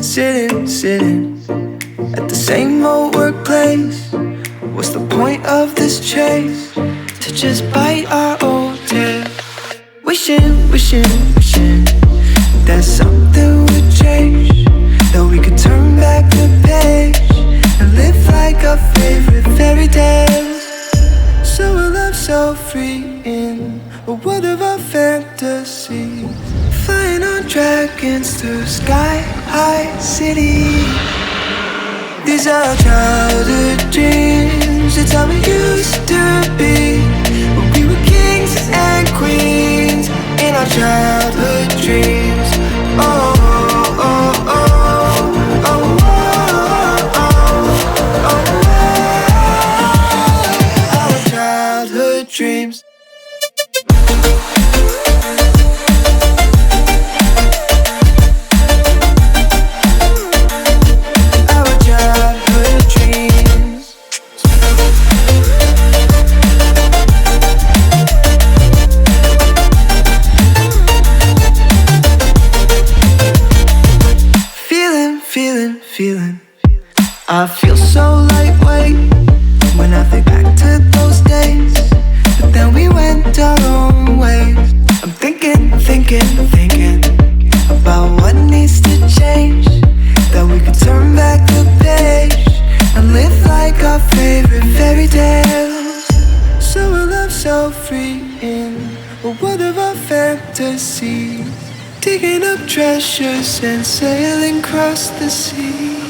sitting at the same old workplace. What's the point of this chase? To just bite our old tail. Wishing that something would change, that we could turn back the page and live like our favorite fairy tales. So a love so free in a world of our fantasies, flying on dragons to sky-high cities. These are childhood dreams, it's how we used to be, when we were kings and queens in our childhood dreams. Oh, oh, oh, oh, oh, oh, oh, oh, our childhood dreams. Feeling, I feel so lightweight when I think back to those days, but then we went our own ways. I'm thinking about what needs to change, that we could turn back the page and live like our favorite fairy tales. So a love so free in a world of our fantasies, digging up treasures and sailing across the sea.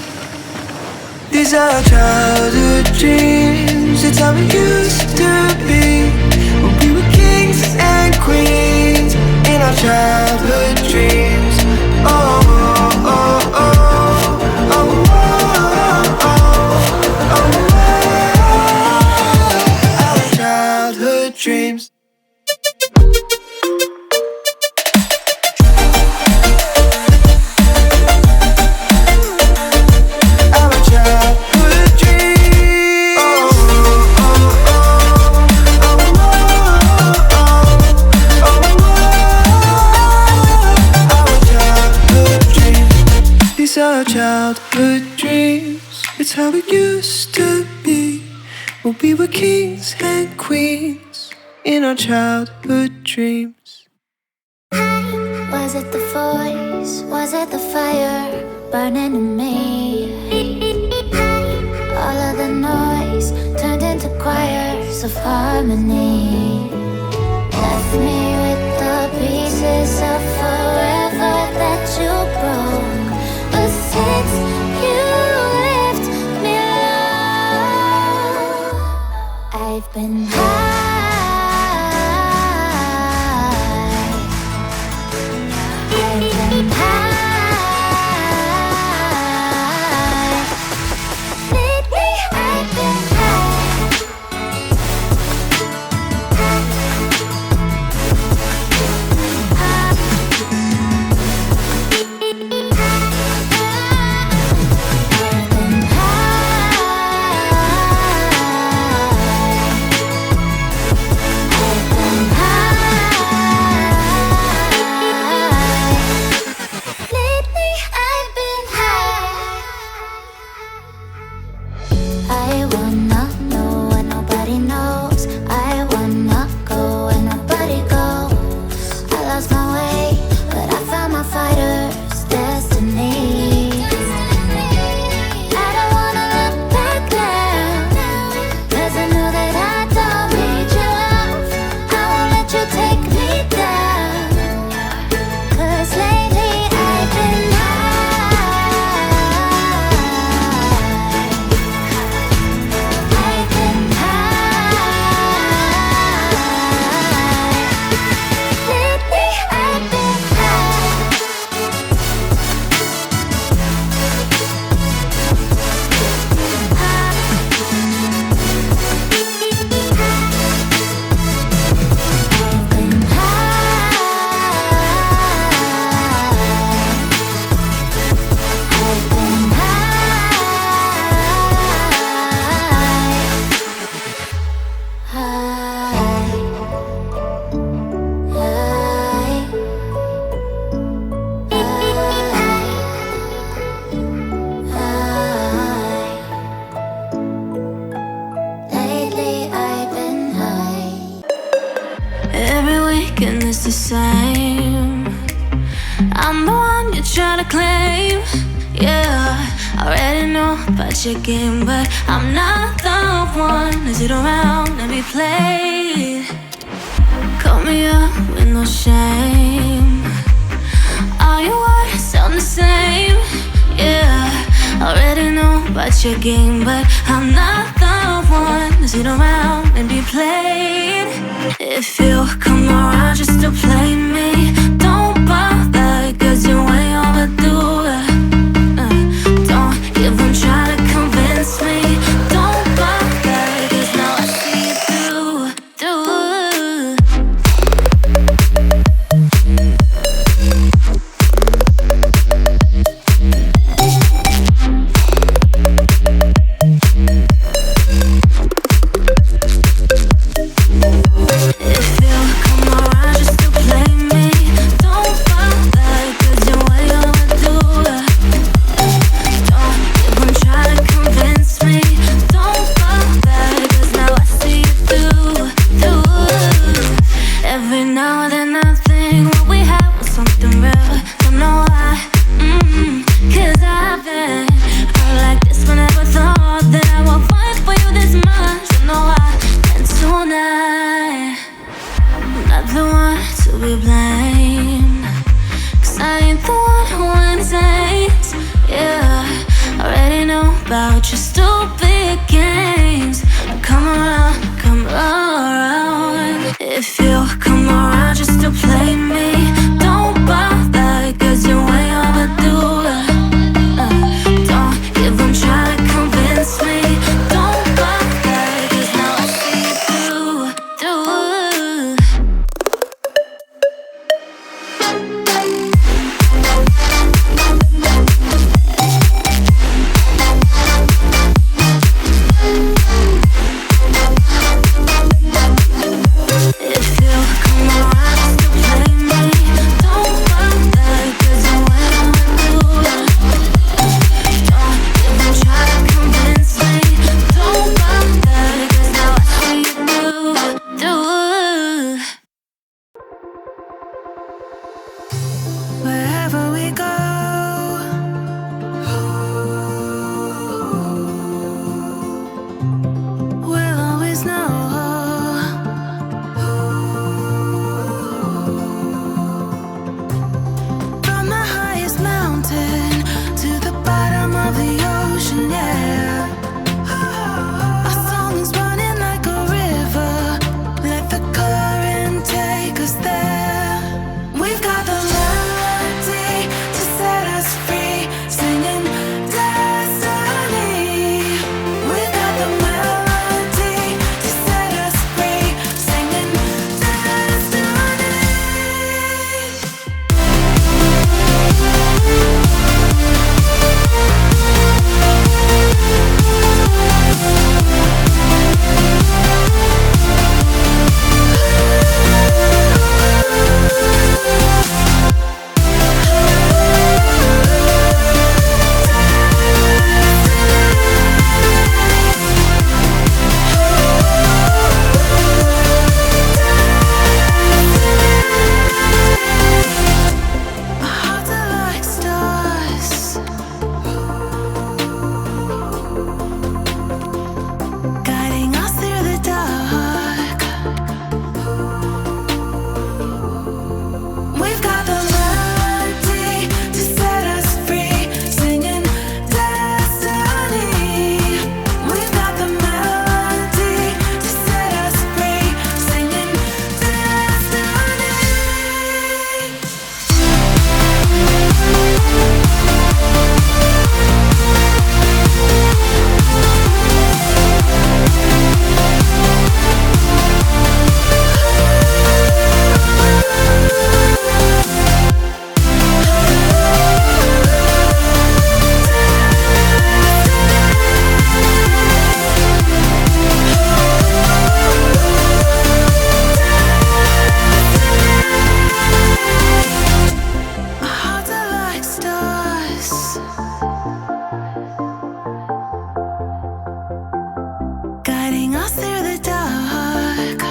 These are childhood dreams, it's how we used to be, when we were kings and queens in our childhood dreams. Oh, oh, oh, oh, oh, oh, oh, our childhood dreams. Our childhood dreams, it's how it used to be, when we were kings and queens in our childhood dreams. Was it the voice? Was it the fire burning in me? All of the noise turned into choirs of harmony, left me with the pieces of forever that you broke. But since you left me alone, I've been high. I've been high. Lately I've been the same. I'm the one you're trying to claim. Yeah, I already know about your game, but I'm not the one to sit around and be played. Call me up with no shame. All your words sound the same. Yeah, I already know about your game, but I'm not the one to sit around and be played. If you come around just to play me, don't bother, cause you ain't overdue. Don't even try to convince me. Don't bother, cause now I see you through. About your stupid games. Come around. If you come around just to play me, don't bother, cause you ain't overdue. Don't even try to convince me. Don't bother, cause now I see you through. Wherever we go, we'll always know. From the highest mountain to the bottom of the ocean, yeah. Our song is running like a river. Let the current take us there. We've got the to set us free, singing destiny. We've got the melody to set us free, singing destiny. guiding us through the dark.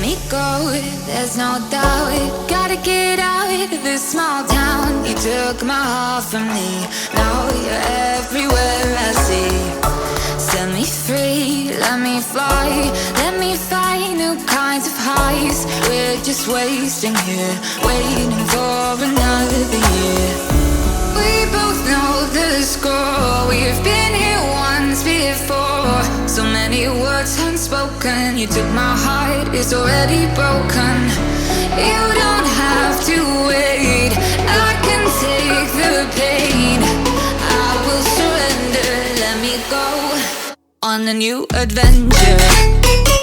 me go, there's no doubt. Gotta get out of this small town. You took my heart from me, now you're everywhere I see. Set me free, let me fly, let me find new kinds of highs. We're just wasting here, waiting for another year. We both know the score, we've been here once before. So many words unspoken, you took my heart, it's already broken. You don't have to wait, I can take the pain. I will surrender, let me go on a new adventure.